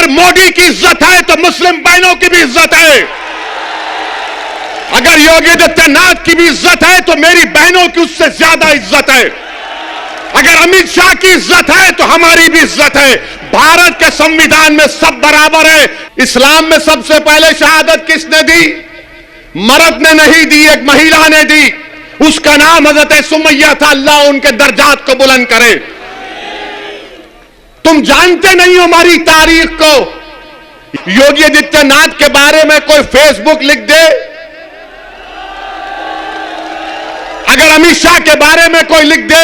अगर मोदी की इज्जत है तो मुस्लिम बहनों की भी इज्जत है। अगर योगी आदित्यनाथ की भी इज्जत है तो मेरी बहनों की उससे ज्यादा इज्जत है। अगर अमित शाह की इज्जत है तो हमारी भी इज्जत है। भारत के संविधान में सब बराबर है। इस्लाम में सबसे पहले शहादत किसने दी? मर्द ने नहीं दी, एक महिला ने दी। उसका नाम हजरत सुमैया था। अल्लाह उनके दर्जात को बुलंद करे। तुम जानते नहीं हो हमारी तारीख को। योगी आदित्यनाथ के बारे में कोई फेसबुक लिख दे, अगर अमित शाह के बारे में कोई लिख दे,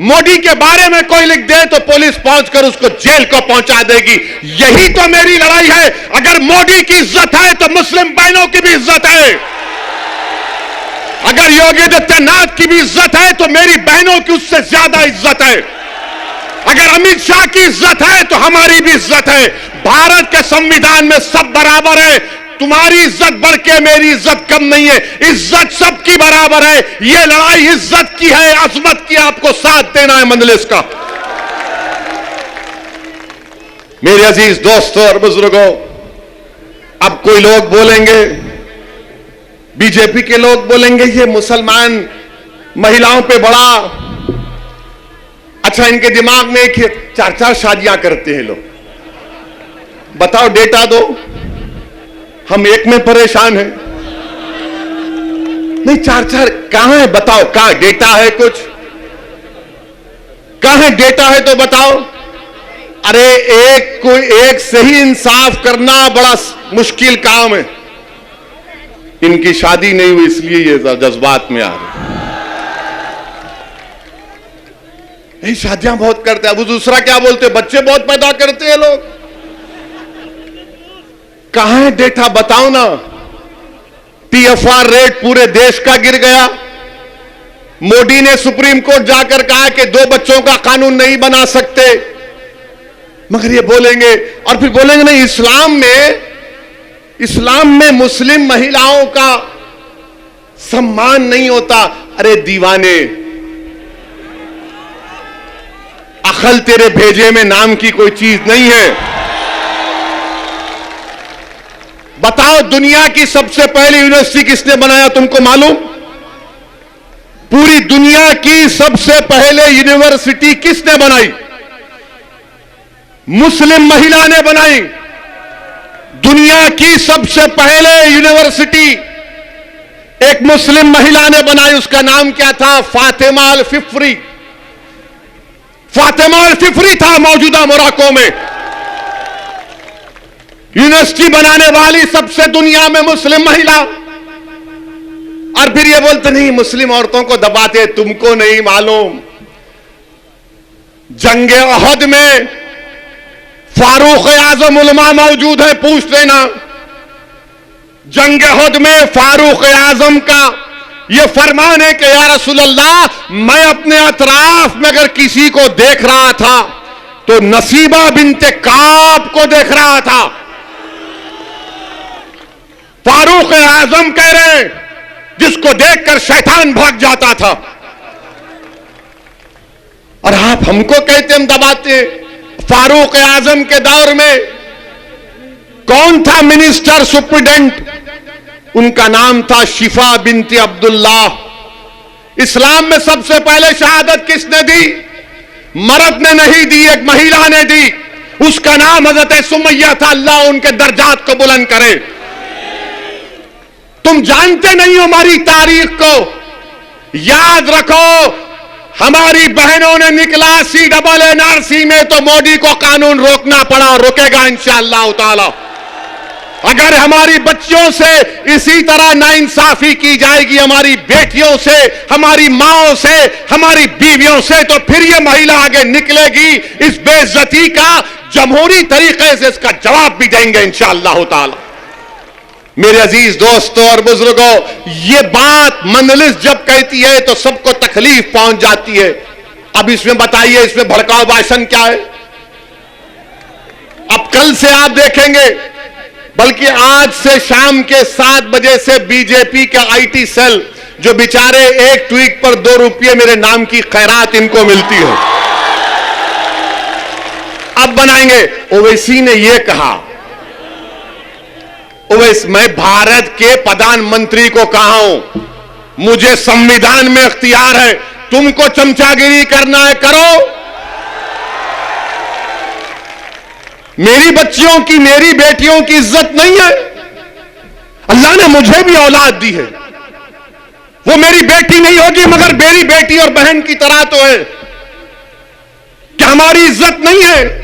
मोदी के बारे में कोई लिख दे, तो पुलिस पहुंचकर उसको जेल को पहुंचा देगी। यही तो मेरी लड़ाई है। अगर मोदी की इज्जत है तो मुस्लिम बहनों की भी इज्जत है। अगर योगी आदित्यनाथ की भी इज्जत है तो मेरी बहनों की उससे ज्यादा इज्जत है। अगर अमित शाह की इज्जत है तो हमारी भी इज्जत है। भारत के संविधान में सब बराबर है। तुम्हारी इज्जत बढ़ के मेरी इज्जत कम नहीं है। इज्जत सबकी बराबर है। यह लड़ाई इज्जत की है, अजमत की। आपको साथ देना है मजलिस का। मेरे अजीज दोस्तों और बुजुर्गों, अब कोई लोग बोलेंगे, बीजेपी के लोग बोलेंगे ये मुसलमान महिलाओं पे बड़ा अच्छा, इनके दिमाग में एक 4-4 शादियां करते हैं लोग। बताओ, डेटा दो, हम एक में परेशान हैं। नहीं, 4-4 कहां है? बताओ, कहां डेटा है? कुछ कहां है डेटा? है तो बताओ। अरे एक से ही इंसाफ करना बड़ा मुश्किल काम है। इनकी शादी नहीं हुई इसलिए ये जज्बात में आ रहे। यही शादियां बहुत करते हैं। अब दूसरा क्या बोलते हैं? बच्चे बहुत पैदा करते हैं लोग। कहां है डेटा? बताओ ना। TFR रेट पूरे देश का गिर गया। मोदी ने सुप्रीम कोर्ट जाकर कहा कि 2 बच्चों का कानून नहीं बना सकते। मगर ये बोलेंगे और फिर बोलेंगे नहीं, इस्लाम में मुस्लिम महिलाओं का सम्मान नहीं होता। अरे दीवाने, अकल तेरे भेजे में नाम की कोई चीज नहीं है। बताओ, दुनिया की सबसे पहली यूनिवर्सिटी किसने बनाया? तुमको मालूम? पूरी दुनिया की सबसे पहले यूनिवर्सिटी किसने बनाई? मुस्लिम महिला ने बनाई। दुनिया की सबसे पहले यूनिवर्सिटी एक मुस्लिम महिला ने बनाई। उसका नाम क्या था? फातिमा अल फिफ्री। फातिमा अल फिफ्री था मौजूदा मोरक्को में। यूनिवर्सिटी बनाने वाली सबसे दुनिया में मुस्लिम महिला। और फिर ये बोलते नहीं, मुस्लिम औरतों को दबाते। तुमको नहीं मालूम, जंगे अहद में फारूक आजम उलमा मौजूद है, पूछ लेना। जंगे अहद में फारूक आजम का यह फरमान है कि या रसूल अल्लाह, मैं अपने अतराफ में अगर किसी को देख रहा था तो नसीबा बिनते काब को देख रहा था। फारूक आजम कह रहे हैं जिसको देखकर शैतान भाग जाता था। और आप हमको कहते हम दबाते। फारूक आजम के दौर में कौन था मिनिस्टर सुप्रिटेंडेंट? उनका नाम था शिफा बिनती अब्दुल्लाह। इस्लाम में सबसे पहले शहादत किसने दी? मर्द ने नहीं दी, एक महिला ने दी। उसका नाम हजरत सुमैया था। अल्लाह उनके दर्जात को बुलंद करे। तुम जानते नहीं हो हमारी तारीख को। याद रखो, हमारी बहनों ने निकला CNRC में तो मोदी को कानून रोकना पड़ा, रुकेगा इंशाअल्लाह ताला। अगर हमारी बच्चियों से इसी तरह नाइंसाफी की जाएगी, हमारी बेटियों से, हमारी माओं से, हमारी बीवियों से, तो फिर ये महिला आगे निकलेगी। इस बेइज्जती का जमहूरी तरीके से इसका जवाब भी देंगे इंशाअल्लाह ताला। मेरे अजीज दोस्तों और बुजुर्गों, ये बात मजलिस जब कहती है तो सबको तकलीफ पहुंच जाती है। अब इसमें बताइए, इसमें भड़काऊ भाषण क्या है? अब कल से आप देखेंगे, बल्कि आज से शाम के 7 बजे से बीजेपी का IT सेल, जो बेचारे एक ट्वीट पर 2 रुपये मेरे नाम की खैरात इनको मिलती है, अब बनाएंगे। ओवैसी ने यह कहा, ओवैसी, मैं भारत के प्रधानमंत्री को कहा हूं, मुझे संविधान में इख्तियार है, तुमको चमचागिरी करना है करो। मेरी बच्चियों की, मेरी बेटियों की इज्जत नहीं है? अल्लाह ने मुझे भी औलाद दी है, वो मेरी बेटी नहीं होगी मगर मेरी बेटी और बहन की तरह तो है। क्या हमारी इज्जत नहीं है?